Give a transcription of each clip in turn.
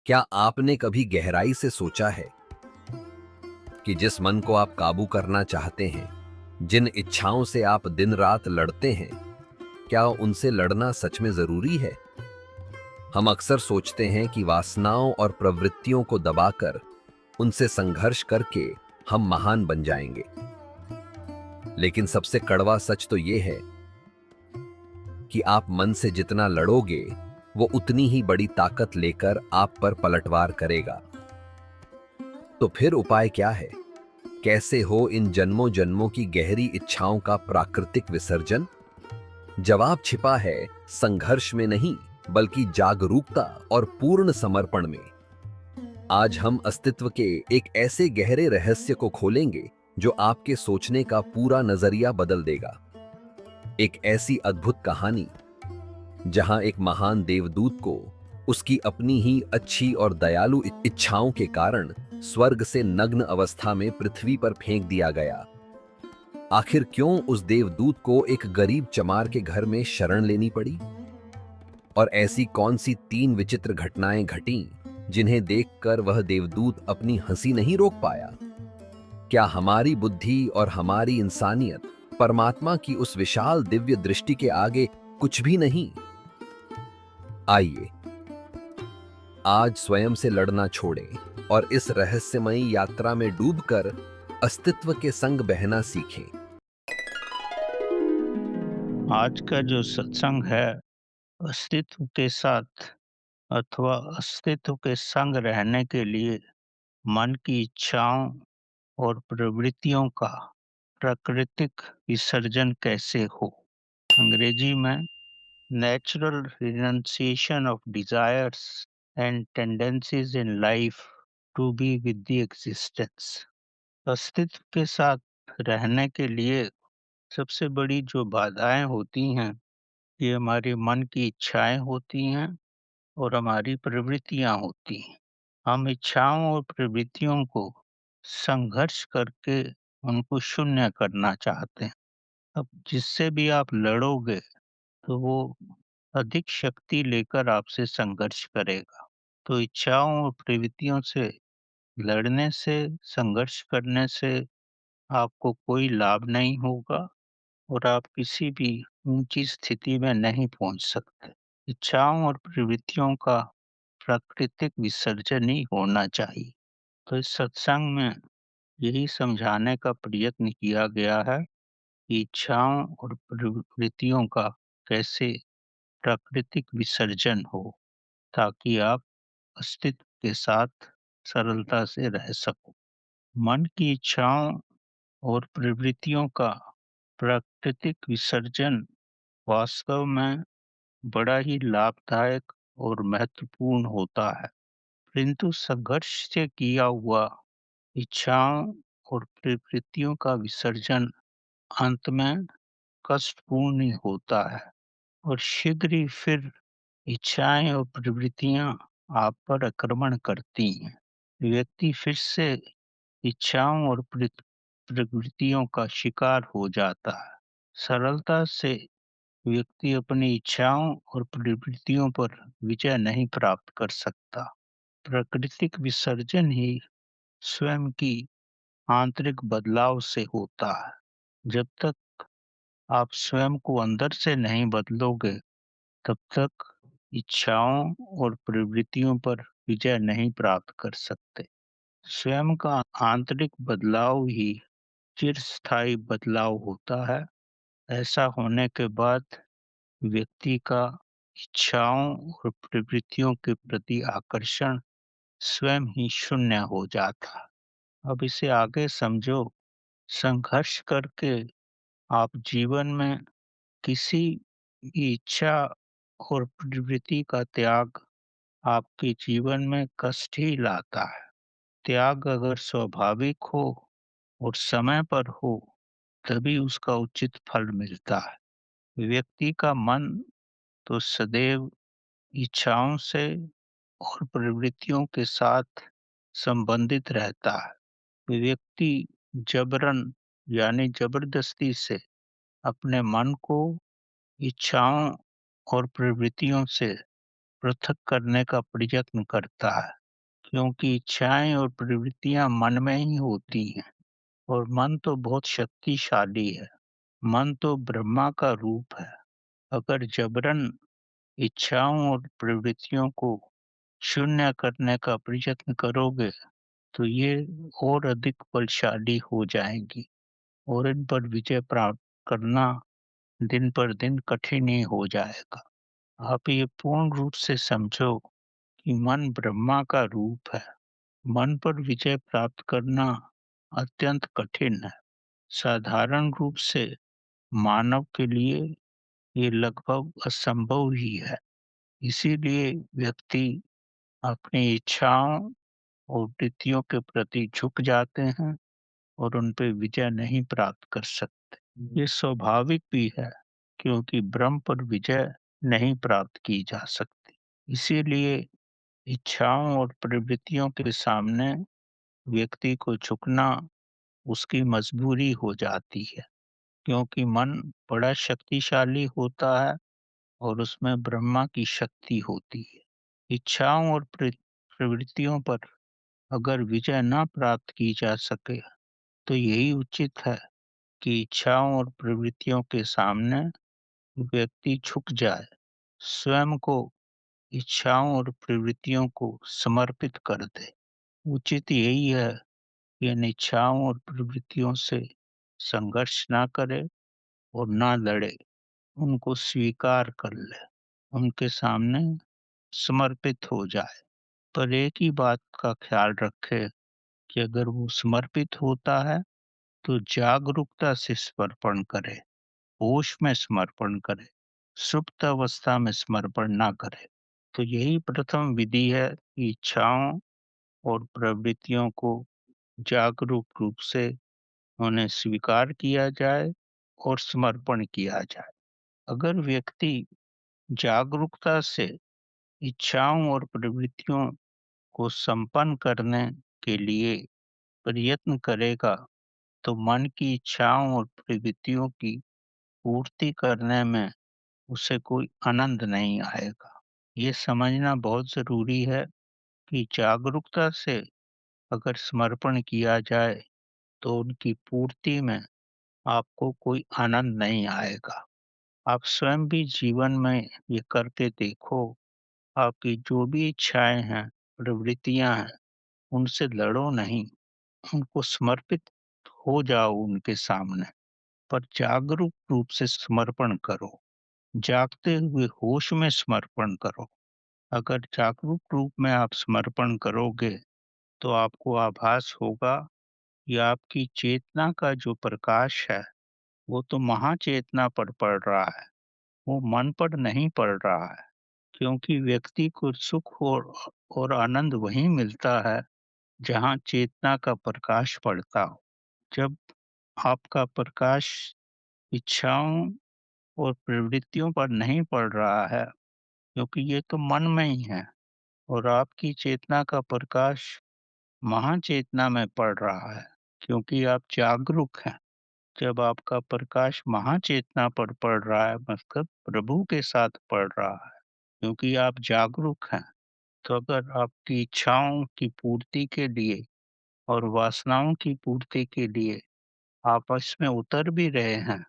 क्या आपने कभी गहराई से सोचा है कि जिस मन को आप काबू करना चाहते हैं, जिन इच्छाओं से आप दिन रात लड़ते हैं, क्या उनसे लड़ना सच में जरूरी है? हम अक्सर सोचते हैं कि वासनाओं और प्रवृत्तियों को दबाकर, उनसे संघर्ष करके हम महान बन जाएंगे। लेकिन सबसे कड़वा सच तो यह है कि आप मन से जितना लड़ोगे, वो उतनी ही बड़ी ताकत लेकर आप पर पलटवार करेगा। तो फिर उपाय क्या है? कैसे हो इन जन्मों जन्मों की गहरी इच्छाओं का प्राकृतिक विसर्जन? जवाब छिपा है संघर्ष में नहीं, बल्कि जागरूकता और पूर्ण समर्पण में। आज हम अस्तित्व के एक ऐसे गहरे रहस्य को खोलेंगे जो आपके सोचने का पूरा नजरिया बदल देगा। एक ऐसी अद्भुत कहानी जहां एक महान देवदूत को उसकी अपनी ही अच्छी और दयालु इच्छाओं के कारण स्वर्ग से नग्न अवस्था में पृथ्वी पर फेंक दिया गया। आखिर क्यों उस देवदूत को एक गरीब चमार के घर में शरण लेनी पड़ी? और ऐसी कौन सी तीन विचित्र घटनाएं घटीं जिन्हें देखकर वह देवदूत अपनी हंसी नहीं रोक पाया? क्या हमारी बुद्धि और हमारी इंसानियत परमात्मा की उस विशाल दिव्य दृष्टि के आगे कुछ भी नहीं? आइए आज स्वयं से लड़ना छोड़ें और इस रहस्यमयी यात्रा में डूबकर अस्तित्व के संग बहना सीखें। आज का जो सत्संग है, अस्तित्व के साथ अथवा अस्तित्व के संग रहने के लिए मन की इच्छाओं और प्रवृत्तियों का प्राकृतिक विसर्जन कैसे हो। अंग्रेजी में natural renunciation of desires and tendencies in life to be with the existence. अस्तित्व के साथ रहने के लिए सबसे बड़ी जो बाधाएं होती हैं, ये हमारे मन की इच्छाएं होती हैं और हमारी प्रवृत्तियां होती हैं। हम इच्छाओं और प्रवृत्तियों को संघर्ष करके उनको शून्य करना चाहते हैं। अब जिससे भी आप लड़ोगे तो वो अधिक शक्ति लेकर आपसे संघर्ष करेगा। तो इच्छाओं और प्रवृत्तियों से लड़ने से, संघर्ष करने से आपको कोई लाभ नहीं होगा और आप किसी भी ऊंची स्थिति में नहीं पहुंच सकते। इच्छाओं और प्रवृत्तियों का प्राकृतिक विसर्जन ही होना चाहिए। तो इस सत्संग में यही समझाने का प्रयत्न किया गया है कि इच्छाओं और प्रवृत्तियों का कैसे प्राकृतिक विसर्जन हो, ताकि आप अस्तित्व के साथ सरलता से रह सको। मन की इच्छाओं और प्रवृत्तियों का प्राकृतिक विसर्जन वास्तव में बड़ा ही लाभदायक और महत्वपूर्ण होता है, परंतु संघर्ष से किया हुआ इच्छाओं और प्रवृत्तियों का विसर्जन अंत में कष्टपूर्ण ही होता है और शीघ्र ही फिर इच्छाएं और प्रवृत्तियां आप पर आक्रमण करती हैं। व्यक्ति फिर से इच्छाओं और प्रवृत्तियों का शिकार हो जाता है। सरलता से व्यक्ति अपनी इच्छाओं और प्रवृत्तियों पर विजय नहीं प्राप्त कर सकता। प्राकृतिक विसर्जन ही स्वयं की आंतरिक बदलाव से होता है। जब तक आप स्वयं को अंदर से नहीं बदलोगे, तब तक इच्छाओं और प्रवृत्तियों पर विजय नहीं प्राप्त कर सकते। स्वयं का आंतरिक बदलाव ही चिरस्थायी बदलाव होता है। ऐसा होने के बाद व्यक्ति का इच्छाओं और प्रवृत्तियों के प्रति आकर्षण स्वयं ही शून्य हो जाता है। अब इसे आगे समझो। संघर्ष करके आप जीवन में किसी भी इच्छा और प्रवृत्ति का त्याग आपके जीवन में कष्ट ही लाता है। त्याग अगर स्वाभाविक हो और समय पर हो, तभी उसका उचित फल मिलता है। व्यक्ति का मन तो सदैव इच्छाओं से और प्रवृत्तियों के साथ संबंधित रहता है। व्यक्ति जबरन यानी जबरदस्ती से अपने मन को इच्छाओं और प्रवृत्तियों से पृथक करने का प्रयत्न करता है, क्योंकि इच्छाएं और प्रवृत्तियां मन में ही होती हैं और मन तो बहुत शक्तिशाली है। मन तो ब्रह्मा का रूप है। अगर जबरन इच्छाओं और प्रवृत्तियों को शून्य करने का प्रयत्न करोगे, तो ये और अधिक बलशाली हो जाएंगी और इन पर विजय प्राप्त करना दिन पर दिन कठिन ही हो जाएगा। आप ये पूर्ण रूप से समझो कि मन ब्रह्मा का रूप है। मन पर विजय प्राप्त करना अत्यंत कठिन है। साधारण रूप से मानव के लिए ये लगभग असंभव ही है। इसीलिए व्यक्ति अपनी इच्छाओं और वृत्तियों के प्रति झुक जाते हैं और उन पे विजय नहीं प्राप्त कर सकते। ये स्वाभाविक भी है, क्योंकि ब्रह्म पर विजय नहीं प्राप्त की जा सकती। इसीलिए इच्छाओं और प्रवृत्तियों के सामने व्यक्ति को झुकना उसकी मजबूरी हो जाती है, क्योंकि मन बड़ा शक्तिशाली होता है और उसमें ब्रह्मा की शक्ति होती है। इच्छाओं और प्रवृत्तियों पर अगर विजय न प्राप्त की जा सके, तो यही उचित है कि इच्छाओं और प्रवृत्तियों के सामने व्यक्ति झुक जाए, स्वयं को इच्छाओं और प्रवृत्तियों को समर्पित कर दे। उचित यही है कि इन इच्छाओं और प्रवृत्तियों से संघर्ष ना करे और ना लड़े, उनको स्वीकार कर ले, उनके सामने समर्पित हो जाए। पर एक ही बात का ख्याल रखे कि अगर वो समर्पित होता है, तो जागरूकता से समर्पण करे, होश में समर्पण करे, सुप्त अवस्था में समर्पण ना करे। तो यही प्रथम विधि है कि इच्छाओं और प्रवृत्तियों को जागरूक रूप से उन्हें स्वीकार किया जाए और समर्पण किया जाए। अगर व्यक्ति जागरूकता से इच्छाओं और प्रवृत्तियों को संपन्न करने के लिए प्रयत्न करेगा, तो मन की इच्छाओं और प्रवृत्तियों की पूर्ति करने में उसे कोई आनंद नहीं आएगा। ये समझना बहुत जरूरी है कि जागरूकता से अगर समर्पण किया जाए, तो उनकी पूर्ति में आपको कोई आनंद नहीं आएगा। आप स्वयं भी जीवन में ये करके देखो। आपकी जो भी इच्छाएं हैं, प्रवृत्तियां हैं, उनसे लड़ो नहीं, उनको समर्पित हो जाओ उनके सामने, पर जागरूक रूप से समर्पण करो, जागते हुए होश में समर्पण करो। अगर जागरूक रूप में आप समर्पण करोगे, तो आपको आभास होगा कि आपकी चेतना का जो प्रकाश है, वो तो महाचेतना पर पड़ रहा है, वो मन पर नहीं पड़ रहा है। क्योंकि व्यक्ति को सुख और आनंद वहीं मिलता है जहाँ चेतना का प्रकाश पड़ता हो। जब आपका प्रकाश इच्छाओं और प्रवृत्तियों पर नहीं पड़ रहा है, क्योंकि ये तो मन में ही है, और आपकी चेतना का प्रकाश महाचेतना में पड़ रहा है, क्योंकि आप जागरूक हैं। जब आपका प्रकाश महाचेतना पर पड़ रहा है, मतलब प्रभु के साथ पड़ रहा है, क्योंकि आप जागरूक हैं, तो अगर आपकी इच्छाओं की पूर्ति के लिए और वासनाओं की पूर्ति के लिए आप इसमें उतर भी रहे हैं,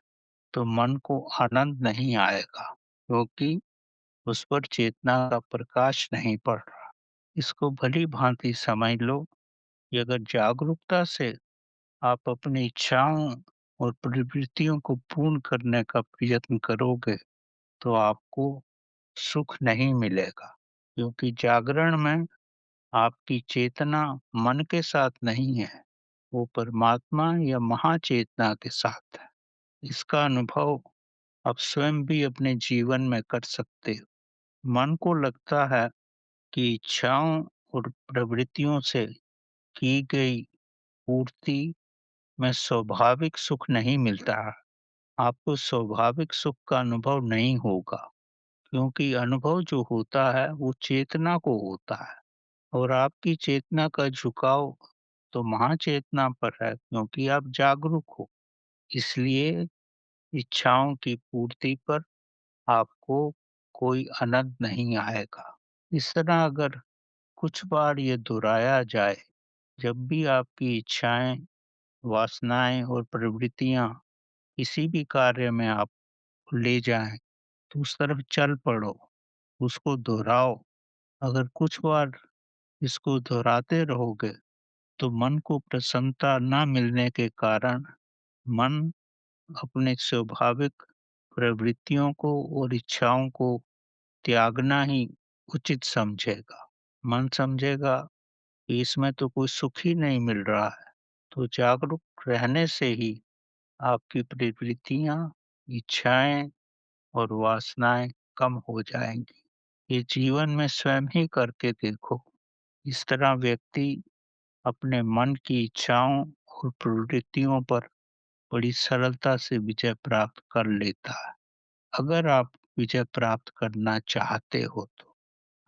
तो मन को आनंद नहीं आएगा, क्योंकि उस पर चेतना का प्रकाश नहीं पड़ रहा। इसको भली भांति समझ लो कि अगर जागरूकता से आप अपनी इच्छाओं और प्रवृत्तियों को पूर्ण करने का प्रयत्न करोगे, तो आपको सुख नहीं मिलेगा, क्योंकि जागरण में आपकी चेतना मन के साथ नहीं है, वो परमात्मा या महाचेतना के साथ है। इसका अनुभव आप स्वयं भी अपने जीवन में कर सकते हो। मन को लगता है कि इच्छाओं और प्रवृत्तियों से की गई पूर्ति में स्वाभाविक सुख नहीं मिलता है। आपको स्वाभाविक सुख का अनुभव नहीं होगा, क्योंकि अनुभव जो होता है वो चेतना को होता है, और आपकी चेतना का झुकाव तो महाचेतना पर है, क्योंकि आप जागरूक हो। इसलिए इच्छाओं की पूर्ति पर आपको कोई आनंद नहीं आएगा। इस तरह अगर कुछ बार ये दोहराया जाए, जब भी आपकी इच्छाएँ, वासनाएँ और प्रवृत्तियाँ किसी भी कार्य में आप ले जाएँ, तो उस तरफ चल पड़ो, उसको दोहराओ। अगर कुछ बार इसको दोहराते रहोगे, तो मन को प्रसन्नता ना मिलने के कारण मन अपने स्वाभाविक प्रवृत्तियों को और इच्छाओं को त्यागना ही उचित समझेगा। मन समझेगा कि इसमें तो कोई सुख ही नहीं मिल रहा है, तो जागरूक रहने से ही आपकी प्रवृत्तियाँ, इच्छाएँ और वासनाएँ कम हो जाएँगी। ये जीवन में स्वयं ही करके देखो। इस तरह व्यक्ति अपने मन की इच्छाओं और प्रवृत्तियों पर बड़ी सरलता से विजय प्राप्त कर लेता है। अगर आप विजय प्राप्त करना चाहते हो तो।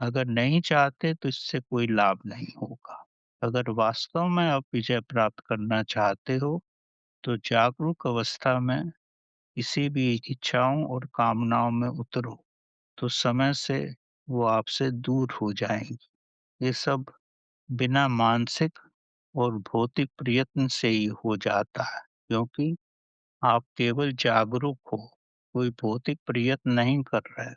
अगर नहीं चाहते तो इससे कोई लाभ नहीं होगा। अगर वास्तव में आप विजय प्राप्त करना चाहते हो, तो जागरूक अवस्था में किसी भी इच्छाओं और कामनाओं में उतरो, तो समय से वो आपसे दूर हो जाएँगी। ये सब बिना मानसिक और भौतिक प्रयत्न से ही हो जाता है, क्योंकि आप केवल जागरूक हो, कोई भौतिक प्रयत्न नहीं कर रहे,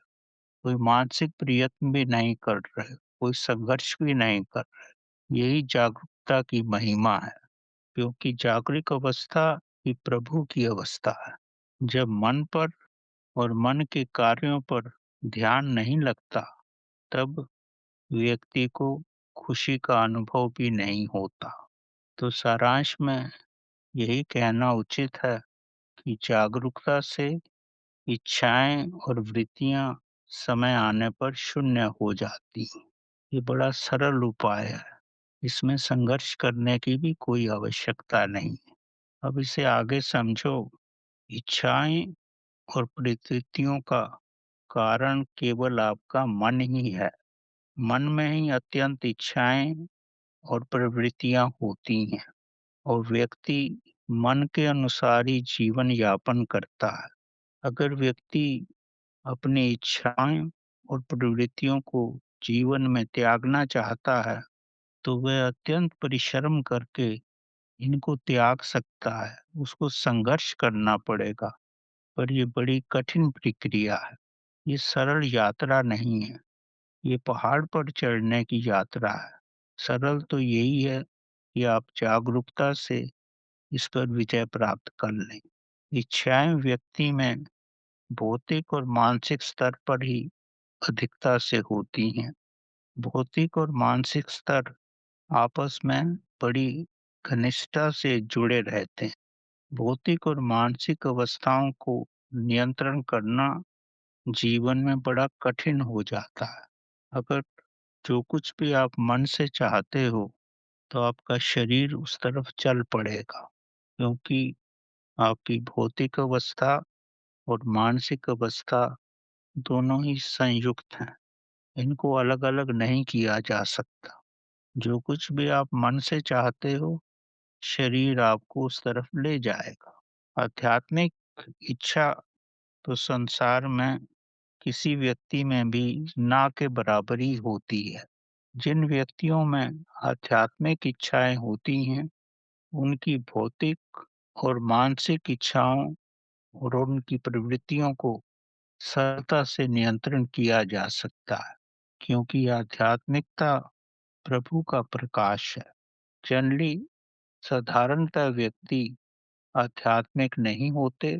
कोई मानसिक प्रयत्न भी नहीं कर रहे, कोई संघर्ष भी नहीं कर रहे। यही जागरूकता की महिमा है, क्योंकि जागरूक अवस्था ही प्रभु की अवस्था है। जब मन पर और मन के कार्यों पर ध्यान नहीं लगता, तब व्यक्ति को खुशी का अनुभव भी नहीं होता। तो सारांश में यही कहना उचित है कि जागरूकता से इच्छाएं और वृत्तियां समय आने पर शून्य हो जाती हैं। ये बड़ा सरल उपाय है। इसमें संघर्ष करने की भी कोई आवश्यकता नहीं है। अब इसे आगे समझो। इच्छाएं और प्रवृत्तियों का कारण केवल आपका मन ही है। मन में ही अत्यंत इच्छाएं और प्रवृत्तियां होती हैं और व्यक्ति मन के अनुसार ही जीवन यापन करता है। अगर व्यक्ति अपनी इच्छाएं और प्रवृत्तियों को जीवन में त्यागना चाहता है, तो वह अत्यंत परिश्रम करके इनको त्याग सकता है। उसको संघर्ष करना पड़ेगा, पर ये बड़ी कठिन प्रक्रिया है। ये सरल यात्रा नहीं है, ये पहाड़ पर चढ़ने की यात्रा है। सरल तो यही है कि आप जागरूकता से इस पर विजय प्राप्त कर लें। इच्छाएं व्यक्ति में भौतिक और मानसिक स्तर पर ही अधिकता से होती हैं। भौतिक और मानसिक स्तर आपस में बड़ी घनिष्ठता से जुड़े रहते हैं। भौतिक और मानसिक अवस्थाओं को नियंत्रण करना जीवन में बड़ा कठिन हो जाता है। अगर जो कुछ भी आप मन से चाहते हो, तो आपका शरीर उस तरफ चल पड़ेगा, क्योंकि आपकी भौतिक अवस्था और मानसिक अवस्था दोनों ही संयुक्त हैं। इनको अलग-अलग नहीं किया जा सकता। जो कुछ भी आप मन से चाहते हो, शरीर आपको उस तरफ ले जाएगा। आध्यात्मिक इच्छा तो संसार में किसी व्यक्ति में भी ना के बराबर ही होती है। जिन व्यक्तियों में आध्यात्मिक इच्छाएं होती हैं, उनकी भौतिक और मानसिक इच्छाओं और उनकी प्रवृत्तियों को सरलता से नियंत्रण किया जा सकता है, क्योंकि आध्यात्मिकता प्रभु का प्रकाश है। जनरली साधारणतः व्यक्ति आध्यात्मिक नहीं होते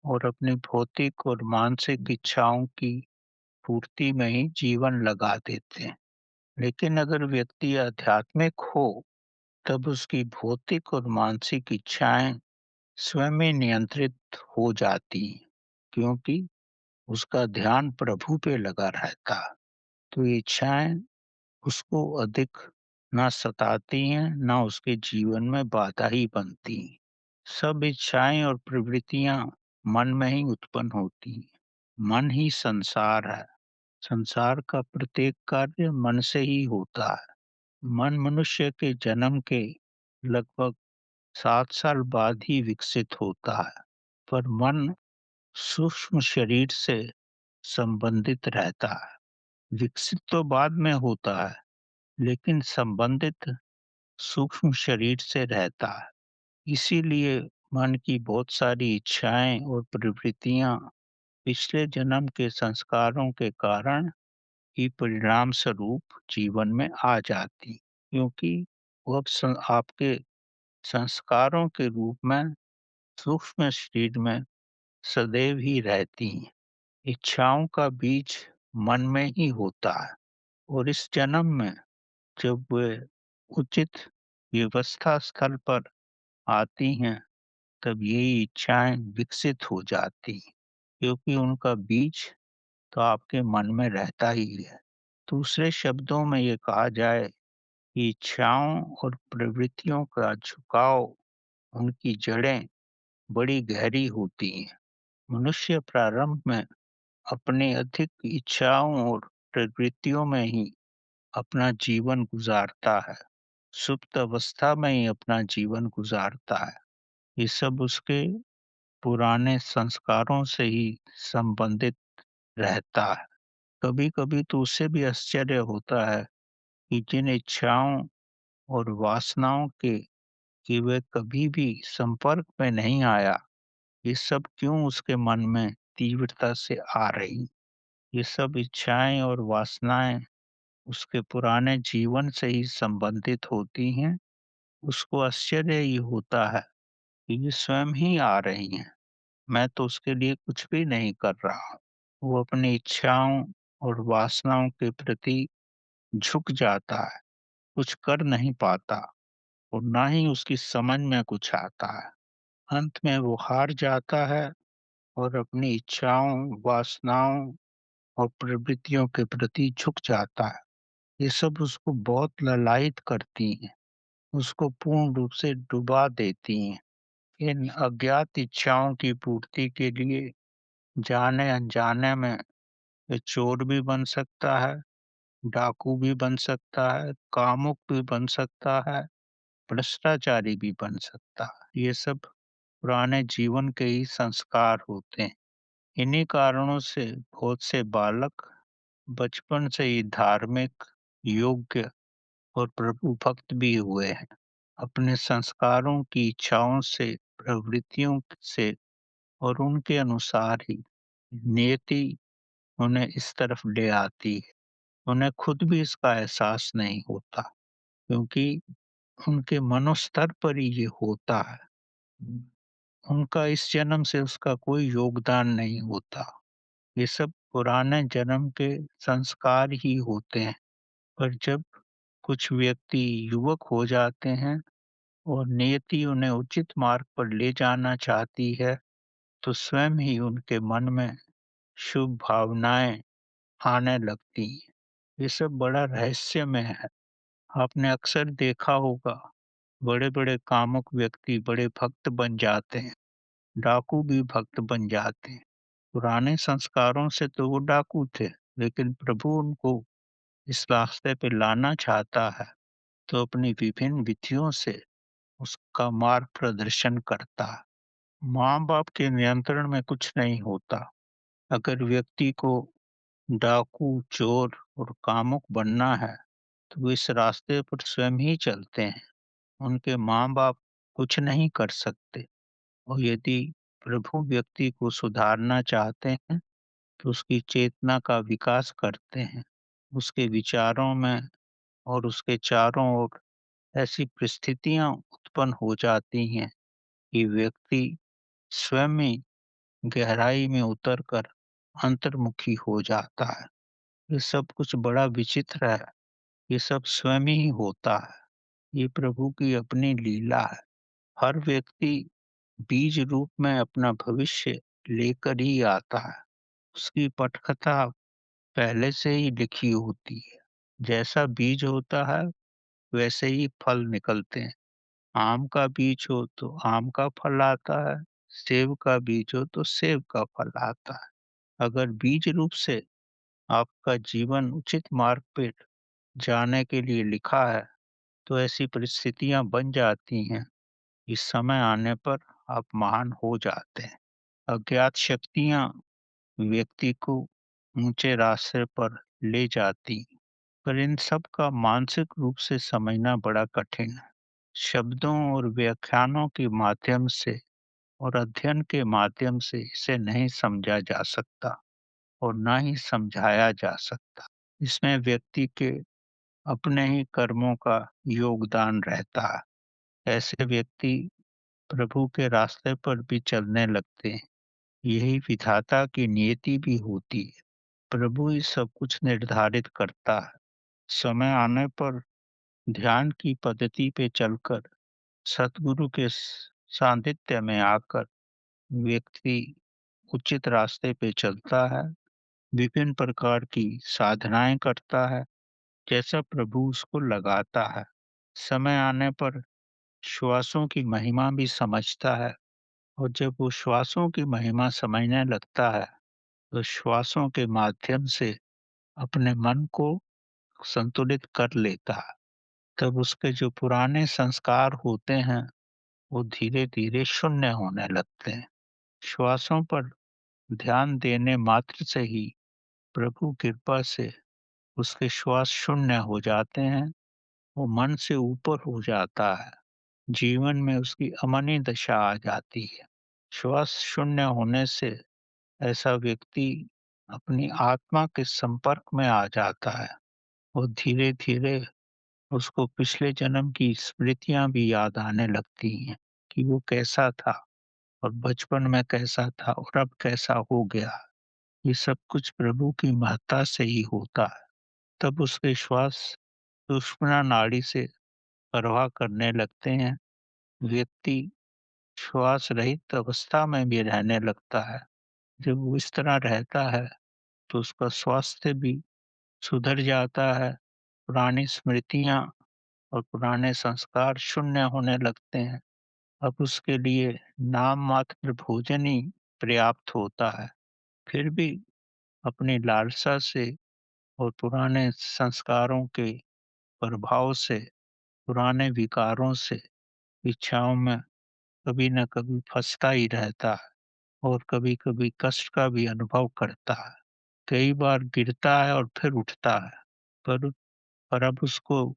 और अपनी भौतिक और मानसिक इच्छाओं की पूर्ति में ही जीवन लगा देते हैं। लेकिन अगर व्यक्ति आध्यात्मिक हो, तब उसकी भौतिक और मानसिक इच्छाएं स्वयं ही नियंत्रित हो जाती हैं, क्योंकि उसका ध्यान प्रभु पे लगा रहता है। तो ये इच्छाएं उसको अधिक ना सताती हैं, ना उसके जीवन में बाधा ही बनती हैं। सब इच्छाएं और प्रवृत्तियां मन में ही उत्पन्न होती हैं। मन ही संसार है। संसार का प्रत्येक कार्य मन से ही होता है। मन मनुष्य के जन्म के लगभग 7 साल बाद ही विकसित होता है, पर मन सूक्ष्म शरीर से संबंधित रहता है। विकसित तो बाद में होता है, लेकिन संबंधित सूक्ष्म शरीर से रहता है। इसीलिए मन की बहुत सारी इच्छाएं और प्रवृत्तियां पिछले जन्म के संस्कारों के कारण ही परिणाम स्वरूप जीवन में आ जाती, क्योंकि वो अब आपके संस्कारों के रूप में सूक्ष्म शरीर में सदैव ही रहती हैं। इच्छाओं का बीज मन में ही होता है, और इस जन्म में जब वे उचित व्यवस्था स्थल पर आती हैं, तब यही इच्छाएं विकसित हो जाती हैं, क्योंकि उनका बीज तो आपके मन में रहता ही है। दूसरे शब्दों में ये कहा जाए कि इच्छाओं और प्रवृत्तियों का झुकाव, उनकी जड़ें बड़ी गहरी होती हैं। मनुष्य प्रारंभ में अपनी अधिक इच्छाओं और प्रवृत्तियों में ही अपना जीवन गुजारता है। सुप्त अवस्था में ही अपना जीवन गुजारता है। ये सब उसके पुराने संस्कारों से ही संबंधित रहता है। कभी-कभी तो उससे भी आश्चर्य होता है कि जिन इच्छाओं और वासनाओं के कि वे कभी भी संपर्क में नहीं आया, ये सब क्यों उसके मन में तीव्रता से आ रही। ये सब इच्छाएं और वासनाएं उसके पुराने जीवन से ही संबंधित होती हैं। उसको आश्चर्य ये होता है कि ये स्वयं ही आ रही हैं। मैं तो उसके लिए कुछ भी नहीं कर रहा। वो अपनी इच्छाओं और वासनाओं के प्रति झुक जाता है, कुछ कर नहीं पाता, और ना ही उसकी समझ में कुछ आता है। अंत में वो हार जाता है और अपनी इच्छाओं, वासनाओं और प्रवृत्तियों के प्रति झुक जाता है। ये सब उसको बहुत ललायित करती हैं, उसको पूर्ण रूप से डुबा देती हैं। इन अज्ञात इच्छाओं की पूर्ति के लिए जाने-अनजाने में ये चोर भी बन सकता है, डाकू भी बन सकता है, कामुक भी बन सकता है, भ्रष्टाचारी भी बन सकता है। ये सब पुराने जीवन के ही संस्कार होते हैं। इन्हीं कारणों से बहुत से बालक बचपन से ही धार्मिक, योग्य और प्रभु भक्त भी हुए हैं। अपने संस्कारों की इच्छाओं से, प्रवृत्तियों से और उनके अनुसार ही नियति उन्हें इस तरफ ले आती है। उन्हें खुद भी इसका एहसास नहीं होता, क्योंकि उनके मनोस्तर पर ही ये होता है। उनका इस जन्म से उसका कोई योगदान नहीं होता। ये सब पुराने जन्म के संस्कार ही होते हैं। पर जब कुछ व्यक्ति युवक हो जाते हैं और नियति उन्हें उचित मार्ग पर ले जाना चाहती है, तो स्वयं ही उनके मन में शुभ भावनाएं आने लगती हैं। ये सब बड़ा रहस्यमय है। आपने अक्सर देखा होगा, बड़े-बड़े कामुक व्यक्ति बड़े भक्त बन जाते हैं, डाकू भी भक्त बन जाते हैं। पुराने संस्कारों से तो वो डाकू थे, लेकिन प्रभु उनको इस रास्ते पे लाना चाहता है, तो अपनी विभिन्न विधियों से उसका मार्ग प्रदर्शन करता है। माँ-बाप के नियंत्रण में कुछ नहीं होता। अगर व्यक्ति को डाकू, चोर और कामुक बनना है, तो वो इस रास्ते पर स्वयं ही चलते हैं। उनके माँ-बाप कुछ नहीं कर सकते, और यदि प्रभु व्यक्ति को सुधारना चाहते हैं, तो उसकी चेतना का विकास करते हैं। उसके विचारों में और उसके चारों ओर ऐसी परिस्थितियाँ उत्पन्न हो जाती हैं कि व्यक्ति स्वयं ही गहराई में उतरकर अंतर्मुखी हो जाता है। ये सब कुछ बड़ा विचित्र है। ये सब स्वयं ही होता है। ये प्रभु की अपनी लीला है। हर व्यक्ति बीज रूप में अपना भविष्य लेकर ही आता है। उसकी पटकथा पहले से ही लिखी होती है। जैसा बीज होता है, वैसे ही फल निकलते हैं। आम का बीज हो तो आम का फल आता है, सेब का बीज हो तो सेब का फल आता है। अगर बीज रूप से आपका जीवन उचित मार्ग पे जाने के लिए लिखा है, तो ऐसी परिस्थितियां बन जाती हैं कि समय आने पर आप महान हो जाते हैं। अज्ञात शक्तियां व्यक्ति को ऊंचे रास्ते पर ले जाती। पर इन सब का मानसिक रूप से समझना बड़ा कठिन है। शब्दों और व्याख्यानों के माध्यम से और अध्ययन के माध्यम से इसे नहीं समझा जा सकता और ना ही समझाया जा सकता। इसमें व्यक्ति के अपने ही कर्मों का योगदान रहता है। ऐसे व्यक्ति प्रभु के रास्ते पर भी चलने लगते हैं। यही विधाता की नियति भी होती है। प्रभु ही सब कुछ निर्धारित करता है। समय आने पर ध्यान की पद्धति पे चलकर सतगुरु के सानिध्य में आकर व्यक्ति उचित रास्ते पे चलता है, विभिन्न प्रकार की साधनाएं करता है, जैसा प्रभु उसको लगाता है। समय आने पर श्वासों की महिमा भी समझता है और जब वो श्वासों की महिमा समझने लगता है, तो श्वासों के माध्यम से अपने मन को संतुलित कर लेता है। तब उसके जो पुराने संस्कार होते हैं, वो धीरे-धीरे शून्य होने लगते हैं। श्वासों पर ध्यान देने मात्र से ही प्रभु कृपा से उसके श्वास शून्य हो जाते हैं, वो मन से ऊपर हो जाता है। जीवन में उसकी अमनी दशा आ जाती है। श्वास शून्य होने से ऐसा व्यक्ति अपनी आत्मा के संपर्क में आ जाता है और धीरे-धीरे उसको पिछले जन्म की स्मृतियाँ भी याद आने लगती हैं कि वो कैसा था और बचपन में कैसा था और अब कैसा हो गया। ये सब कुछ प्रभु की महत्ता से ही होता है। तब उसके श्वास सुषुम्ना नाड़ी से प्रवाह करने लगते हैं। व्यक्ति श्वास रहित अवस्था में भी रहने लगता है। जब वो इस तरह रहता है, तो उसका स्वास्थ्य भी सुधर जाता है। पुरानी स्मृतियाँ और पुराने संस्कार शून्य होने लगते हैं। अब उसके लिए नाम मात्र भोजन ही पर्याप्त होता है। फिर भी अपनी लालसा से और पुराने संस्कारों के प्रभाव से, पुराने विकारों से, इच्छाओं में कभी न कभी फँसता ही रहता है और कभी-कभी कष्ट का भी अनुभव करता है। कई बार गिरता है और फिर उठता है, पर अब उसको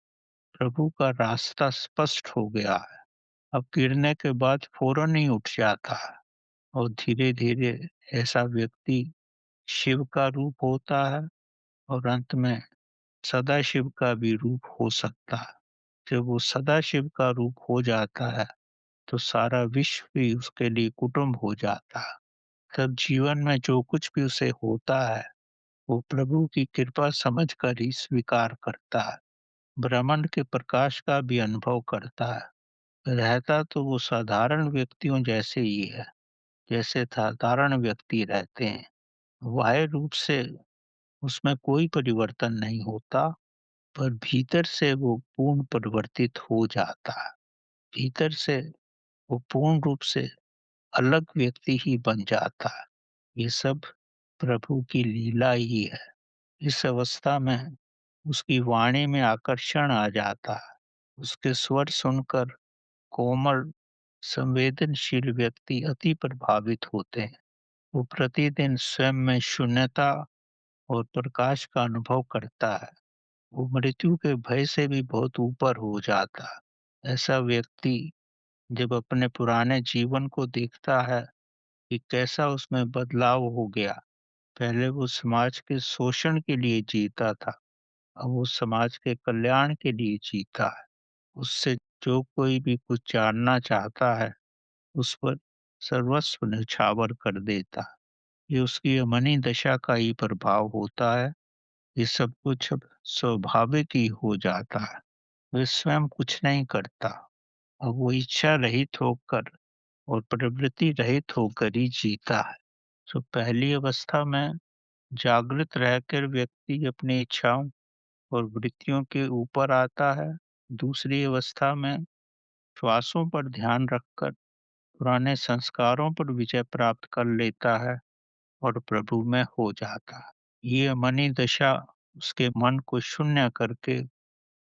प्रभु का रास्ता स्पष्ट हो गया है। अब गिरने के बाद फ़ौरन ही उठ जाता है और धीरे-धीरे ऐसा व्यक्ति शिव का रूप होता है और अंत में सदाशिव का भी रूप हो सकता है। जब वो सदाशिव का रूप हो जाता है, तो सारा विश्व भी उसके लिए कुटुम्ब हो जाता है। तब जीवन में जो कुछ भी उसे होता है, वो प्रभु की कृपा समझकर ही स्वीकार करता है। ब्रह्मांड के प्रकाश का भी अनुभव करता है। रहता तो वो साधारण व्यक्तियों जैसे ही है, जैसे साधारण व्यक्ति रहते हैं। बाह्य रूप से उसमें कोई परिवर्तन नहीं होता, पर भीतर से वो पूर्ण परिवर्तित हो जाता है। भीतर से वो पूर्ण रूप से अलग व्यक्ति ही बन जाता है। ये सब प्रभु की लीला ही है। इस अवस्था में उसकी वाणी में आकर्षण आ जाता है। उसके स्वर सुनकर कोमल, संवेदनशील व्यक्ति अति प्रभावित होते हैं। वो प्रतिदिन स्वयं में शून्यता और प्रकाश का अनुभव करता है। वो मृत्यु के भय से भी बहुत ऊपर हो जाता है। ऐसा व्यक्ति जब अपने पुराने जीवन को देखता है कि कैसा उसमें बदलाव हो गया, पहले वो समाज के शोषण के लिए जीता था, अब वो समाज के कल्याण के लिए जीता है। उससे जो कोई भी कुछ जानना चाहता है, उस पर सर्वस्व न्यौछावर कर देता है। ये उसकी अमनी दशा का ही प्रभाव होता है। ये सब कुछ अब स्वाभाविक ही हो जाता है। वे स्वयं कुछ नहीं करता। अब वो इच्छा रहित होकर और प्रवृत्ति रहित होकर ही जीता है। तो पहली अवस्था में जागृत रहकर व्यक्ति अपनी इच्छाओं और वृत्तियों के ऊपर आता है। दूसरी अवस्था में श्वासों पर ध्यान रखकर पुराने संस्कारों पर विजय प्राप्त कर लेता है और प्रभु में हो जाता है। ये मनी दशा उसके मन को शून्य करके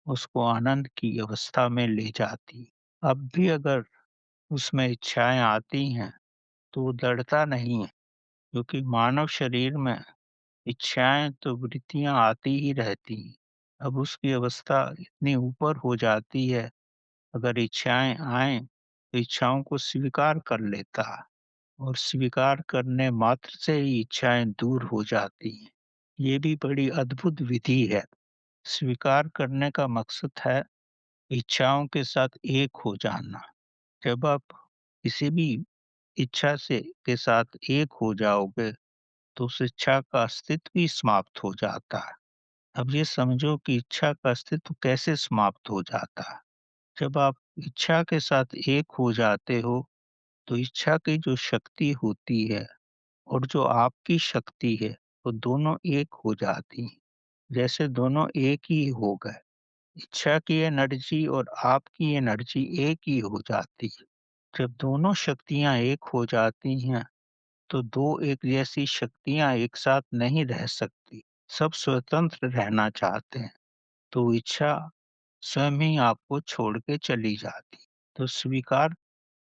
उसको आनंद की अवस्था में ले जाती है। अब भी अगर उसमें इच्छाएं आती हैं, तो वो डरता नहीं है, क्योंकि मानव शरीर में इच्छाएँ तो वृत्तियाँ आती ही रहती हैं। अब उसकी अवस्था इतनी ऊपर हो जाती है, अगर इच्छाएँ आएँ, तो इच्छाओं को स्वीकार कर लेता है और स्वीकार करने मात्र से ही इच्छाएँ दूर हो जाती हैं। ये भी बड़ी अद्भुत विधि है। स्वीकार करने का मकसद है इच्छाओं के साथ एक हो जाना। जब आप किसी भी इच्छा से के साथ एक हो जाओगे, तो उस इच्छा का अस्तित्व ही समाप्त हो जाता है। अब ये समझो कि इच्छा का अस्तित्व कैसे समाप्त हो जाता है। जब आप इच्छा के साथ एक हो जाते हो, तो इच्छा की जो शक्ति होती है और जो आपकी शक्ति है, वो दोनों एक हो जाती हैं। जैसे दोनों एक ही हो गए। इच्छा की एनर्जी और आपकी एनर्जी एक ही हो जाती है। जब दोनों शक्तियाँ एक हो जाती हैं, तो दो एक जैसी शक्तियाँ एक साथ नहीं रह सकती। सब स्वतंत्र रहना चाहते हैं, तो इच्छा स्वयं ही आपको छोड़ के चली जाती। तो स्वीकार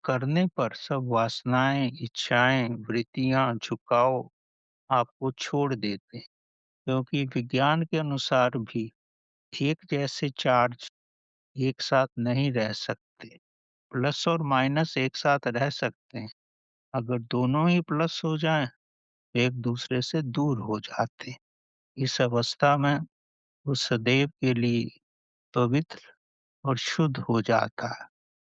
करने पर सब वासनाएँ, इच्छाएँ, वृत्तियाँ, झुकाव आपको छोड़ देते हैं। क्योंकि विज्ञान के अनुसार भी एक जैसे चार्ज एक साथ नहीं रह सकते। प्लस और माइनस एक साथ रह सकते हैं। अगर दोनों ही प्लस हो जाएँ, तो एक दूसरे से दूर हो जाते हैं। इस अवस्था में वो सदैव के लिए पवित्र और शुद्ध हो जाता है,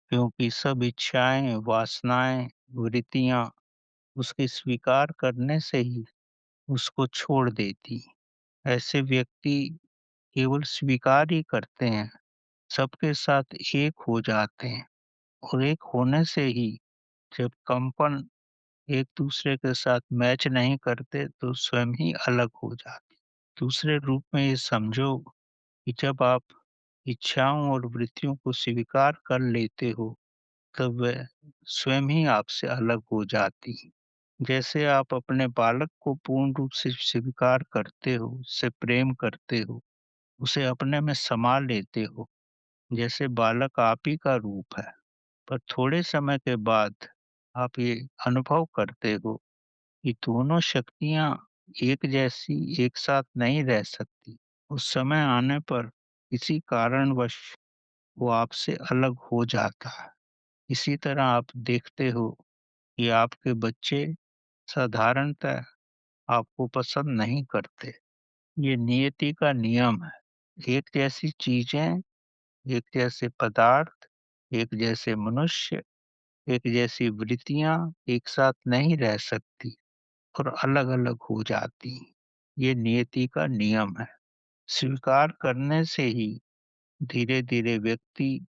क्योंकि सब इच्छाएँ, वासनाएँ, वृत्तियाँ उसके स्वीकार करने से ही उसको छोड़ देती हैं। ऐसे व्यक्ति केवल स्वीकार ही करते हैं, सबके साथ एक हो जाते हैं और एक होने से ही जब कंपन एक दूसरे के साथ मैच नहीं करते तो स्वयं ही अलग हो जाते। दूसरे रूप में ये समझो कि जब आप इच्छाओं और वृत्तियों को स्वीकार कर लेते हो, तब वह स्वयं ही आपसे अलग हो जाती हैं। जैसे आप अपने बालक को पूर्ण रूप से स्वीकार करते हो, उससे प्रेम करते हो, उसे अपने में समा लेते हो, जैसे बालक आप ही का रूप है। पर थोड़े समय के बाद आप ये अनुभव करते हो कि दोनों शक्तियाँ एक जैसी एक साथ नहीं रह सकती। उस समय आने पर किसी कारणवश वो आपसे अलग हो जाता है। इसी तरह आप देखते हो कि आपके बच्चे साधारणतः आपको पसंद नहीं करते। ये नियति का नियम है। एक जैसी चीज़ें, एक जैसे पदार्थ, एक जैसे मनुष्य, एक जैसी वृत्तियाँ एक साथ नहीं रह सकती और अलग-अलग हो जाती हैं। ये नियति का नियम है। स्वीकार करने से ही धीरे-धीरे व्यक्ति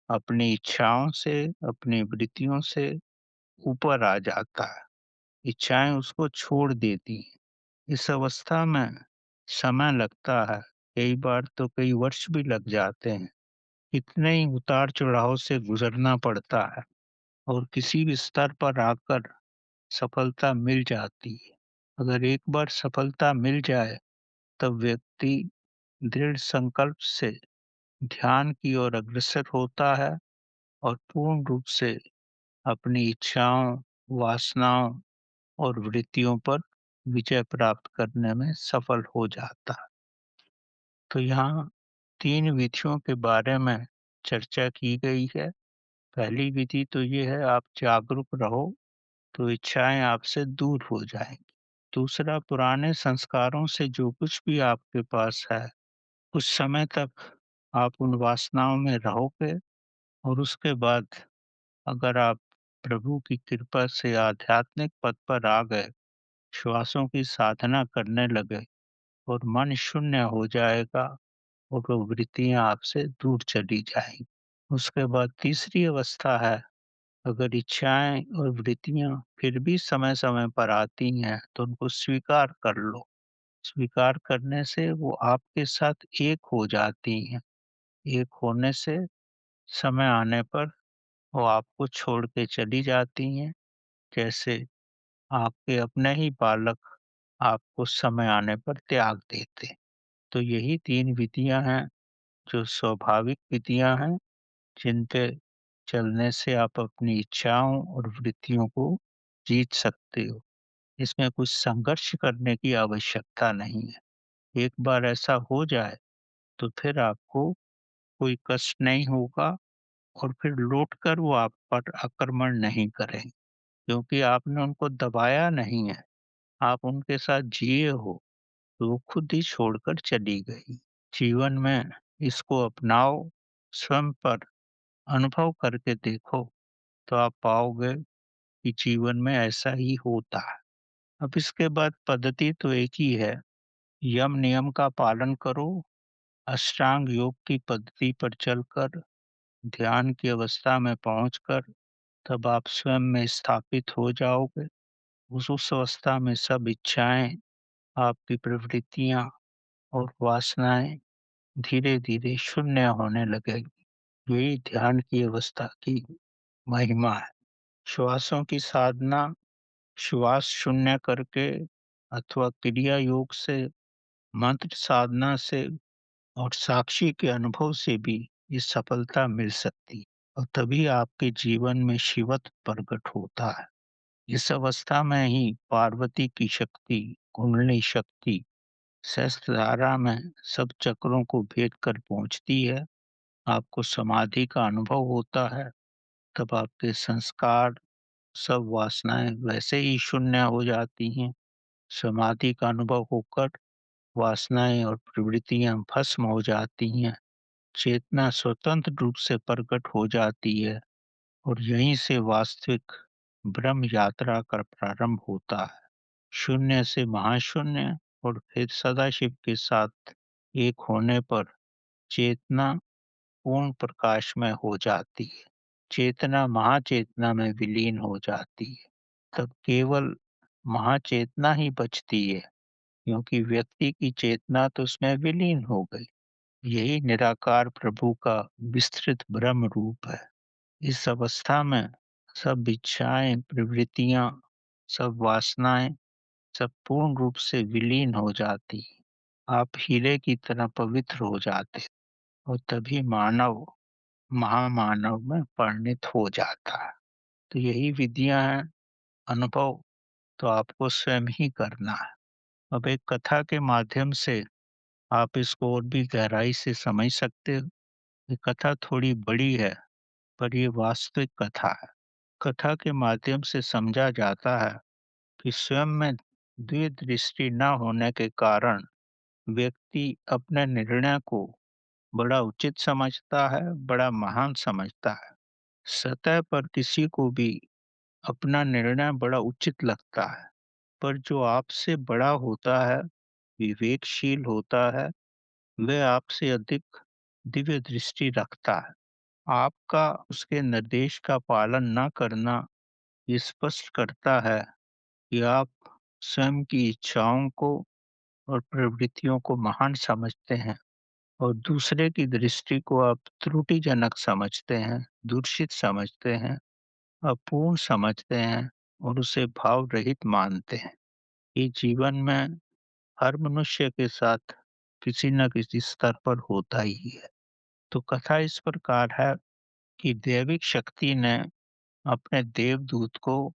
अपनी इच्छाओं से, अपनी वृत्तियों से ऊपर आ जाता है। इच्छाएँ उसको छोड़ देती हैं। इस अवस्था में समय लगता है, कई बार तो कई वर्ष भी लग जाते हैं। इतने ही उतार-चढ़ाव से गुज़रना पड़ता है और किसी भी स्तर पर आकर सफलता मिल जाती है। अगर एक बार सफलता मिल जाए, तब व्यक्ति दृढ़ संकल्प से ध्यान की ओर अग्रसर होता है और पूर्ण रूप से अपनी इच्छाओं, वासनाओं और वृत्तियों पर विजय प्राप्त करने में सफल हो जाता है। तो यहाँ 3 विधियों के बारे में चर्चा की गई है। पहली विधि तो ये है आप जागरूक रहो, तो इच्छाएँ आपसे दूर हो जाएँगी। दूसरा पुराने संस्कारों से जो कुछ भी आपके पास है, कुछ समय तक आप उन वासनाओं में रहोगे और उसके बाद अगर आप प्रभु की कृपा से आध्यात्मिक पथ पर आ गए, श्वासों की साधना करने लगे और मन शून्य हो जाएगा और वो वृत्तियाँ आपसे दूर चली जाएँगी। उसके बाद तीसरी अवस्था है, अगर इच्छाएँ और वृत्तियाँ फिर भी समय-समय पर आती हैं, तो उनको स्वीकार कर लो। स्वीकार करने से वो आपके साथ एक हो जाती हैं। एक होने से समय आने पर वो आपको छोड़ के चली जाती हैं, जैसे आपके अपने ही बालक आपको समय आने पर त्याग देते। तो यही 3 विधियाँ हैं, जो स्वाभाविक विधियाँ हैं, जिन पे चलने से आप अपनी इच्छाओं और वृत्तियों को जीत सकते हो। इसमें कुछ संघर्ष करने की आवश्यकता नहीं है। एक बार ऐसा हो जाए तो फिर आपको कोई कष्ट नहीं होगा और फिर लौटकर वो आप पर आक्रमण नहीं करेंगे, क्योंकि आपने उनको दबाया नहीं है, आप उनके साथ जिए हो, तो वो खुद ही छोड़कर चली गई। जीवन में इसको अपनाओ, स्वयं पर अनुभव करके देखो, तो आप पाओगे कि जीवन में ऐसा ही होता है। अब इसके बाद पद्धति तो एक ही है, यम नियम का पालन करो, अष्टांग योग की पद्धति पर चलकर ध्यान की अवस्था में पहुंचकर तब आप स्वयं में स्थापित हो जाओगे। उस अवस्था में सब इच्छाएं, आपकी प्रवृत्तियां और वासनाएं धीरे-धीरे शून्य होने लगेगी। यही ध्यान की अवस्था की महिमा है। श्वासों की साधना, श्वास शून्य करके अथवा क्रिया योग से, मंत्र साधना से और साक्षी के अनुभव से भी ये सफलता मिल सकती है और तभी आपके जीवन में शिवत्व प्रकट होता है। इस अवस्था में ही पार्वती की शक्ति, कुंडली शक्ति सहस्त्रधारा में सब चक्रों को भेद कर पहुंचती है। आपको समाधि का अनुभव होता है, तब आपके संस्कार, सब वासनाएं वैसे ही शून्य हो जाती हैं। समाधि का अनुभव होकर वासनाएं और प्रवृत्तियां भस्म हो जाती हैं। चेतना स्वतंत्र रूप से प्रकट हो जाती है और यहीं से वास्तविक ब्रह्म यात्रा का प्रारंभ होता है। शून्य से महाशून्य और फिर सदाशिव के साथ एक होने पर चेतना पूर्ण प्रकाश में हो जाती है। चेतना महाचेतना में विलीन हो जाती है। तब केवल महाचेतना ही बचती है, क्योंकि व्यक्ति की चेतना तो उसमें विलीन हो गई। यही निराकार प्रभु का विस्तृत ब्रह्म रूप है। इस अवस्था में सब इच्छाएं, प्रवृत्तियां, सब वासनाएं सब पूर्ण रूप से विलीन हो जाती हैं। आप हीरे की तरह पवित्र हो जाते हैं और तभी मानव महामानव में परिणित हो जाता है। तो यही विधियां हैं, अनुभव तो आपको स्वयं ही करना है। अब एक कथा के माध्यम से आप इसको और भी गहराई से समझ सकते हो। ये कथा थोड़ी बड़ी है, पर ये वास्तविक कथा है। कथा के माध्यम से समझा जाता है कि स्वयं में द्व्य दृष्टि न होने के कारण व्यक्ति अपने निर्णय को बड़ा उचित समझता है, बड़ा महान समझता है। सतह पर किसी को भी अपना निर्णय बड़ा उचित लगता है, पर जो आपसे बड़ा होता है, विवेकशील होता है, वह आपसे अधिक दिव्य दृष्टि रखता है। आपका उसके निर्देश का पालन न करना ये स्पष्ट करता है कि आप स्वयं की इच्छाओं को और प्रवृत्तियों को महान समझते हैं और दूसरे की दृष्टि को आप त्रुटिजनक समझते हैं, दूषित समझते हैं, अपूर्ण समझते हैं और उसे भाव रहित मानते हैं। ये जीवन में हर मनुष्य के साथ किसी न किसी स्तर पर होता ही है। तो कथा इस प्रकार है कि दैविक शक्ति ने अपने देवदूत को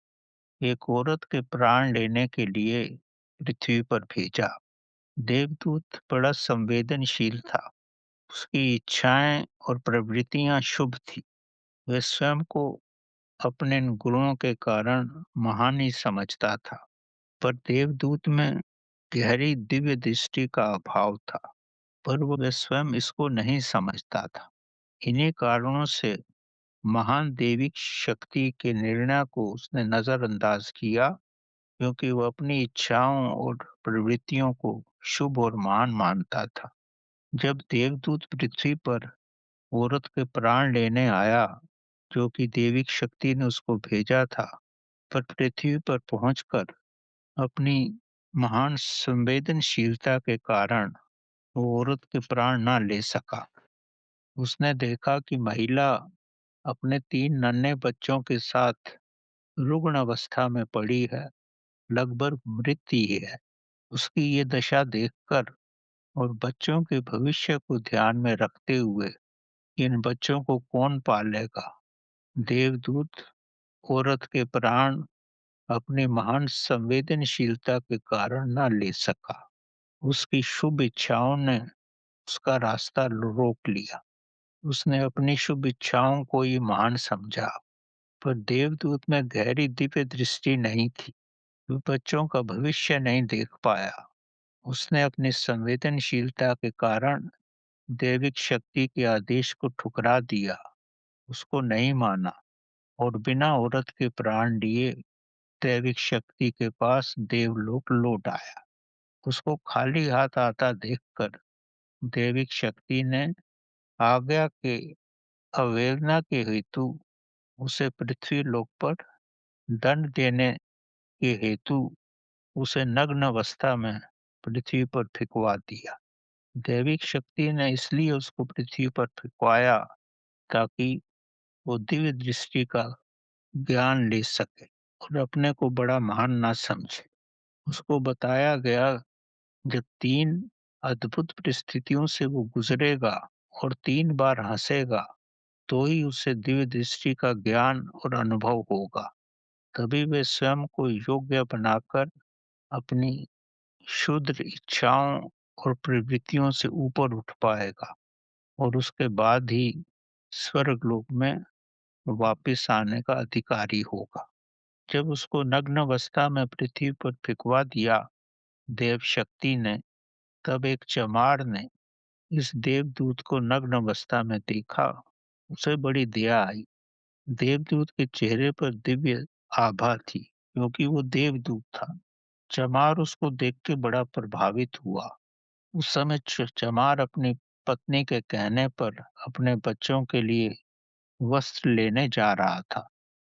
एक औरत के प्राण लेने के लिए पृथ्वी पर भेजा। देवदूत बड़ा संवेदनशील था। उसकी इच्छाएं और प्रवृत्तियां शुभ थी। वह स्वयं को अपने इन गुणों के कारण महान ही समझता था, पर देवदूत में गहरी दिव्य दृष्टि का अभाव था, पर वह स्वयं इसको नहीं समझता था। इन्हीं कारणों से महान दैविक शक्ति के निर्णय को उसने नजरअंदाज किया, क्योंकि वह अपनी इच्छाओं और प्रवृत्तियों को शुभ और महान मानता था। जब देवदूत पृथ्वी पर औरत के प्राण लेने आया, जो कि दैविक शक्ति ने उसको भेजा था, पर पृथ्वी पर पहुंचकर अपनी महान संवेदनशीलता के कारण वो औरत के प्राण न ले सका। उसने देखा कि महिला अपने 3 नन्हे बच्चों के साथ रुग्ण अवस्था में पड़ी है, लगभग मृत ही है। उसकी ये दशा देखकर और बच्चों के भविष्य को ध्यान में रखते हुए कि इन बच्चों को कौन पालेगा, देवदूत औरत के प्राण अपनी महान संवेदनशीलता के कारण न ले सका। उसकी शुभ इच्छाओं ने उसका रास्ता रोक लिया। उसने अपनी शुभ इच्छाओं को ही महान समझा, पर देवदूत में गहरी दिव्य दृष्टि नहीं थी। वो बच्चों का भविष्य नहीं देख पाया। उसने अपनी संवेदनशीलता के कारण दैविक शक्ति के आदेश को ठुकरा दिया, उसको नहीं माना और बिना औरत के प्राण लिए दैविक शक्ति के पास देवलोक लौट आया। उसको खाली हाथ आता देखकर दैविक शक्ति ने आज्ञा के अवहेलना के हेतु उसे पृथ्वी लोक पर दंड देने के हेतु उसे नग्न अवस्था में पृथ्वी पर फेंकवा दिया। दैविक शक्ति ने इसलिए उसको पृथ्वी पर फेंकवाया ताकि वो दिव्य दृष्टि का ज्ञान ले सके और अपने को बड़ा महान ना समझे। उसको बताया गया, जब 3 अद्भुत परिस्थितियों से वो गुजरेगा और 3 बार हँसेगा, तो ही उसे दिव्य दृष्टि का ज्ञान और अनुभव होगा। तभी वे स्वयं को योग्य बनाकर अपनी क्षुद्र इच्छाओं और प्रवृत्तियों से ऊपर उठ पाएगा और उसके बाद ही स्वर्गलोक में वापिस आने का अधिकारी होगा। जब उसको नग्न अवस्था में पृथ्वी पर फेंकवा दिया देव शक्ति ने, तब एक चमार ने इस देवदूत को नग्न अवस्था में देखा। उसे बड़ी दया आई। देवदूत के चेहरे पर दिव्य आभा थी, क्योंकि वो देवदूत था। चमार उसको देख के बड़ा प्रभावित हुआ। उस समय चमार अपनी पत्नी के कहने पर अपने बच्चों के लिए वस्त्र लेने जा रहा था।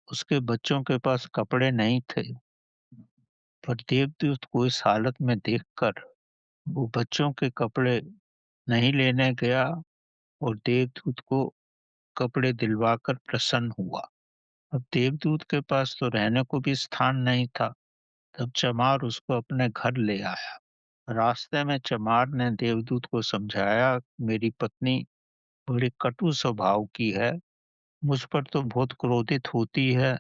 उसके बच्चों के पास कपड़े नहीं थे, पर देवदूत को इस हालत में देखकर वो बच्चों के कपड़े नहीं लेने गया और देवदूत को कपड़े दिलवाकर प्रसन्न हुआ। अब देवदूत के पास तो रहने को भी स्थान नहीं था। तब चमार उसको अपने घर ले आया। रास्ते में चमार ने देवदूत को समझाया, मेरी पत्नी बड़ी कटु स्वभाव की है, मुझ पर तो बहुत क्रोधित होती है,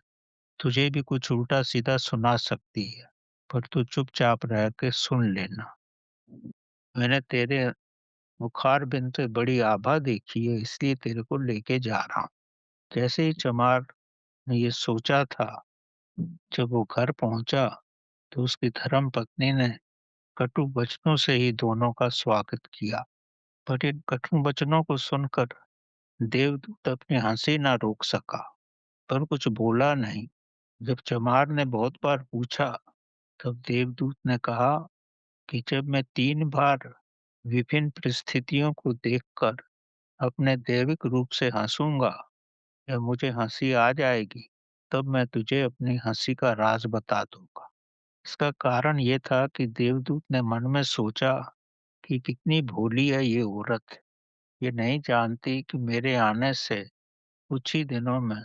तुझे भी कुछ उल्टा सीधा सुना सकती है, पर तू चुपचाप रह के सुन लेना। मैंने तेरे मुखार बिन पे बड़ी आभा देखी है, इसलिए तेरे को लेके जा रहा हूँ। जैसे ही चमार ने ये सोचा था, जब वो घर पहुंचा तो उसकी धर्म पत्नी ने कटु वचनों से ही दोनों का स्वागत किया। पर इन कटु वचनों को सुनकर देवदूत अपनी हंसी ना रोक सका, पर कुछ बोला नहीं। जब चमार ने बहुत बार पूछा, तब देवदूत ने कहा कि जब मैं 3 बार विभिन्न परिस्थितियों को देखकर अपने दैविक रूप से हंसूंगा या मुझे हंसी आ जाएगी, तब मैं तुझे अपनी हंसी का राज बता दूंगा। इसका कारण ये था कि देवदूत ने मन में सोचा कि कितनी भोली है ये औरत। ये नहीं जानती कि मेरे आने से कुछ ही दिनों में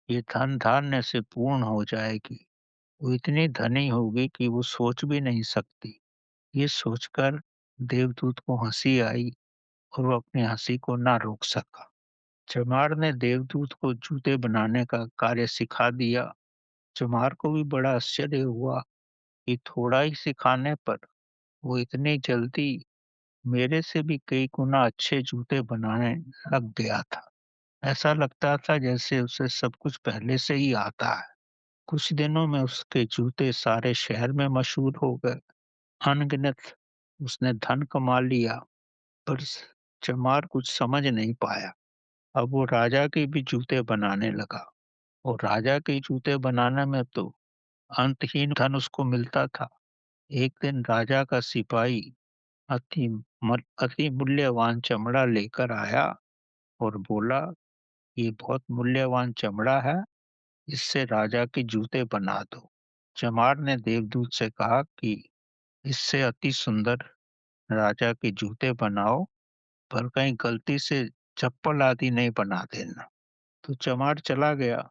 ये धन धान्य से पूर्ण हो जाएगी। वो इतनी धनी होगी कि वो सोच भी नहीं सकती। ये सोचकर देवदूत को हंसी आई और वो अपनी हंसी को ना रोक सका। चमार ने देवदूत को जूते बनाने का कार्य सिखा दिया। चमार को भी बड़ा आश्चर्य हुआ कि थोड़ा ही सिखाने पर वो इतनी जल्दी मेरे से भी कई गुना अच्छे जूते बनाने लग गया था। ऐसा लगता था जैसे उसे सब कुछ पहले से ही आता है। कुछ दिनों में उसके जूते सारे शहर में मशहूर हो गए। अनगिनत उसने धन कमा लिया, पर चमार कुछ समझ नहीं पाया। अब वो राजा के भी जूते बनाने लगा और राजा के जूते बनाने में तो अंतहीन धन उसको मिलता था। एक दिन राजा का सिपाही अति मूल्यवान चमड़ा लेकर आया और बोला, ये बहुत मूल्यवान चमड़ा है, इससे राजा के जूते बना दो। चमार ने देवदूत से कहा कि इससे अति सुंदर राजा के जूते बनाओ, पर कहीं गलती से चप्पल आदि नहीं बना देना। तो चमार चला गया।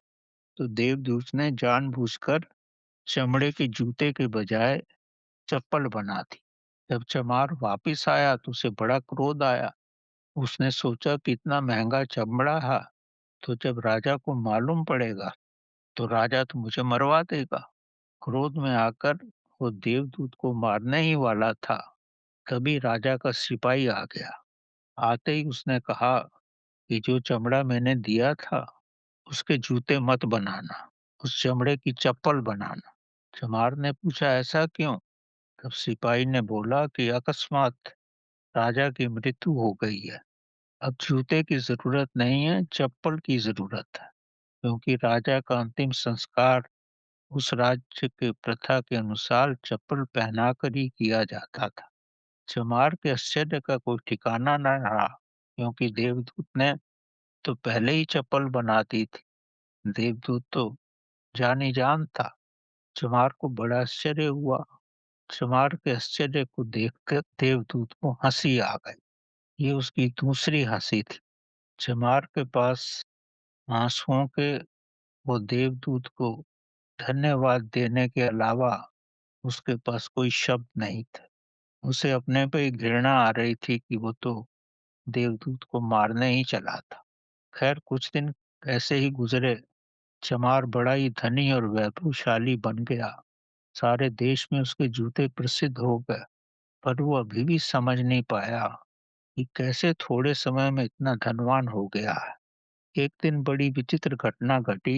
तो देवदूत ने जानबूझकर चमड़े के जूते के बजाय चप्पल बना दी। जब चमार वापिस आया तो उसे बड़ा क्रोध आया। उसने सोचा कि इतना महंगा चमड़ा है, तो जब राजा को मालूम पड़ेगा तो राजा तो मुझे मरवा देगा क्रोध में आकर वो देवदूत को मारने ही वाला था, तभी राजा का सिपाही आ गया। आते ही उसने कहा कि जो चमड़ा मैंने दिया था, उसके जूते मत बनाना, उस चमड़े की चप्पल बनाना। चमार ने पूछा, ऐसा क्यों? तब सिपाही ने बोला कि अकस्मात राजा की मृत्यु हो गई है। अब जूते की जरूरत नहीं है, चप्पल की जरूरत है, क्योंकि राजा का अंतिम संस्कार उस राज्य के प्रथा के अनुसार चप्पल पहनाकर ही किया जाता था। चमार के आश्चर्य का कोई ठिकाना न रहा, क्योंकि देवदूत ने तो पहले ही चप्पल बना दी थी। देवदूत तो जानी जान था। चमार को बड़ा आश्चर्य हुआ। चमार के आश्चर्य को देखकर देवदूत को हंसी आ गई। ये उसकी दूसरी हंसी थी। चमार के पास आंसुओं के वो देवदूत को धन्यवाद देने के अलावा उसके पास कोई शब्द नहीं थे। उसे अपने पे ही घृणा आ रही थी कि वो तो देवदूत को मारने ही चला था। खैर कुछ दिन ऐसे ही गुजरे। चमार बड़ा ही धनी और वैभवशाली बन गया। सारे देश में उसके जूते प्रसिद्ध हो गए, पर वो अभी भी समझ नहीं पाया कि कैसे थोड़े समय में इतना धनवान हो गया है। एक दिन बड़ी विचित्र घटना घटी।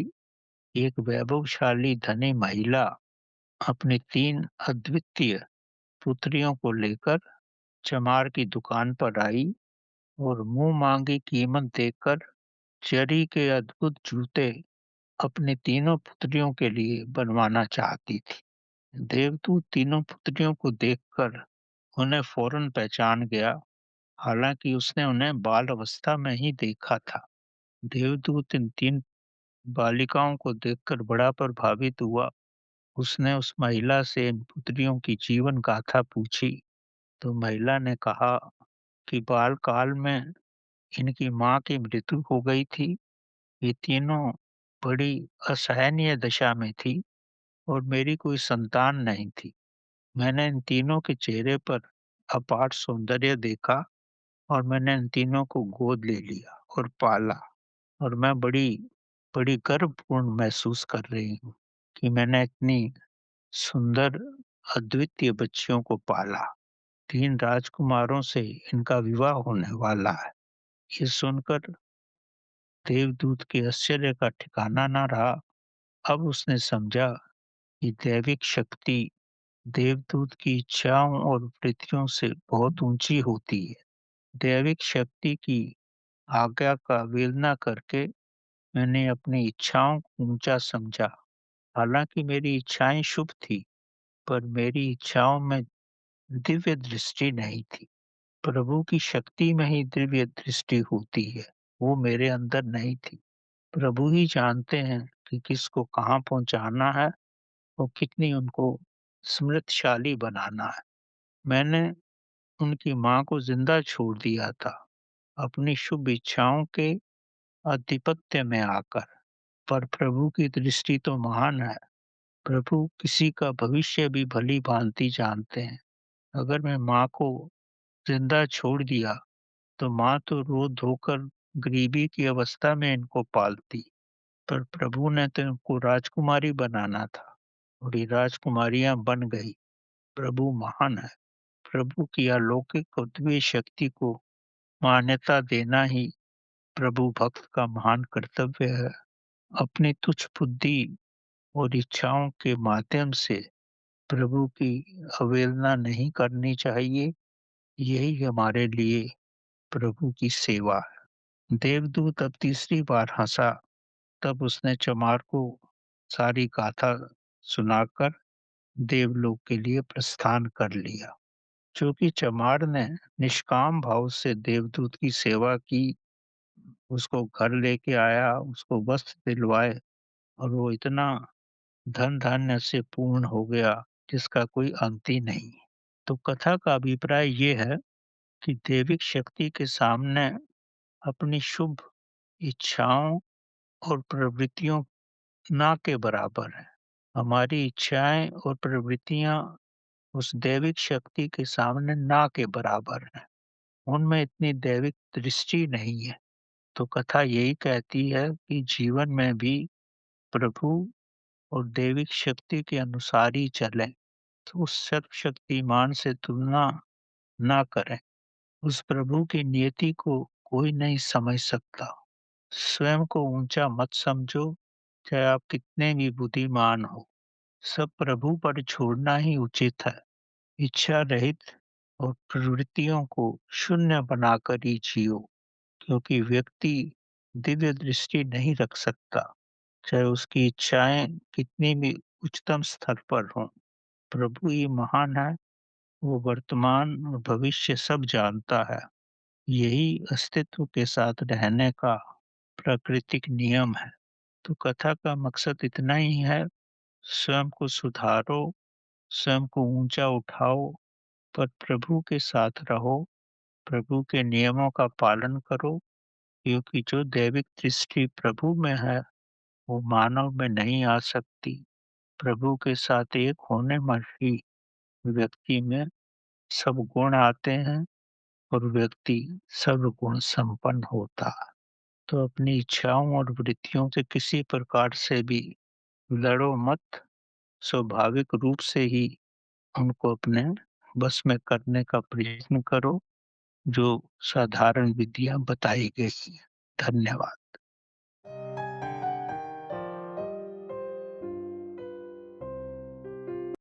एक वैभवशाली धनी महिला अपनी 3 अद्वितीय पुत्रियों को लेकर चमार की दुकान पर आई और मुंह मांगी कीमत देकर जरी के अद्भुत जूते अपनी तीनों पुत्रियों के लिए बनवाना चाहती थी। देवदूत तीनों पुत्रियों को देखकर उन्हें फौरन पहचान गया, हालांकि उसने उन्हें बाल अवस्था में ही देखा था। देवदूत इन 3 बालिकाओं को देखकर बड़ा प्रभावित हुआ। उसने उस महिला से इन पुत्रियों की जीवन गाथा पूछी, तो महिला ने कहा कि बाल काल में इनकी माँ की मृत्यु हो गई थी। ये तीनों बड़ी असहनीय दशा में थी और मेरी कोई संतान नहीं थी। मैंने इन तीनों के चेहरे पर अपार सौंदर्य देखा और मैंने इन तीनों को गोद ले लिया और पाला, और मैं बड़ी बड़ी गर्वपूर्ण महसूस कर रही हूँ कि मैंने इतनी सुंदर अद्वितीय बच्चियों को पाला। 3 राजकुमारों से इनका विवाह होने वाला है। ये सुनकर देवदूत के आश्चर्य का ठिकाना न रहा। अब उसने समझा कि दैविक शक्ति देवदूत की इच्छाओं और वृत्तियों से बहुत ऊंची होती है। दैविक शक्ति की आज्ञा का अवहेलना करके मैंने अपनी इच्छाओं को ऊंचा समझा। हालांकि मेरी इच्छाएं शुभ थी, पर मेरी इच्छाओं में दिव्य दृष्टि नहीं थी। प्रभु की शक्ति में ही दिव्य दृष्टि होती है, वो मेरे अंदर नहीं थी। प्रभु ही जानते हैं कि किसको कहाँ पहुंचाना है और कितनी उनको समृद्धशाली बनाना है। मैंने उनकी माँ को जिंदा छोड़ दिया था, अपनी शुभ इच्छाओं के आधिपत्य में आकर। पर प्रभु की दृष्टि तो महान है। प्रभु किसी का भविष्य भी भली भांति जानते हैं। अगर मैं माँ को जिंदा छोड़ दिया, तो माँ तो रो धोकर गरीबी की अवस्था में इनको पालती। पर प्रभु ने तो इनको राजकुमारी बनाना था और ये राजकुमारियां बन गई। प्रभु महान है। प्रभु की अलौकिक और दिव्य शक्ति को मान्यता देना ही प्रभु भक्त का महान कर्तव्य है। अपनी तुच्छ बुद्धि और इच्छाओं के माध्यम से प्रभु की अवहेलना नहीं करनी चाहिए। यही हमारे लिए प्रभु की सेवा है। देवदूत अब तीसरी बार हंसा। तब उसने चमार को सारी गाथा सुनाकर देवलोक के लिए प्रस्थान कर लिया। चूंकि चमार ने निष्काम भाव से देवदूत की सेवा की, उसको घर लेके आया, उसको वस्त्र दिलवाए, और वो इतना धन धान्य से पूर्ण हो गया जिसका कोई अंत ही नहीं। तो कथा का अभिप्राय ये है कि दैविक शक्ति के सामने अपनी शुभ इच्छाओं और प्रवृत्तियों ना के बराबर है। हमारी इच्छाएं और प्रवृत्तियां उस दैविक शक्ति के सामने ना के बराबर हैं। उनमें इतनी दैविक दृष्टि नहीं है। तो कथा यही कहती है कि जीवन में भी प्रभु और दैविक शक्ति के अनुसार ही चलें, तो उस सर्वशक्तिमान से तुलना ना करें। उस प्रभु की नियति को कोई नहीं समझ सकता। स्वयं को ऊंचा मत समझो, चाहे आप कितने भी बुद्धिमान हो। सब प्रभु पर छोड़ना ही उचित है। इच्छा रहित और प्रवृत्तियों को शून्य बनाकर ही जियो, क्योंकि व्यक्ति दिव्य दृष्टि नहीं रख सकता, चाहे उसकी इच्छाएं कितनी भी उच्चतम स्तर पर हों। प्रभु ही महान है, वो वर्तमान और भविष्य सब जानता है। यही अस्तित्व के साथ रहने का प्राकृतिक नियम है। तो कथा का मकसद इतना ही है, स्वयं को सुधारो, स्वयं को ऊंचा उठाओ, पर प्रभु के साथ रहो, प्रभु के नियमों का पालन करो, क्योंकि जो दैविक दृष्टि प्रभु में है, वो मानव में नहीं आ सकती। प्रभु के साथ एक होने पर ही व्यक्ति में सब गुण आते हैं और व्यक्ति सर्वगुण संपन्न होता है। तो अपनी इच्छाओं और वृत्तियों से किसी प्रकार से भी लड़ो मत, स्वाभाविक रूप से ही उनको अपने बस में करने का प्रयत्न करो, जो साधारण विधियां बताई गई हैं। धन्यवाद।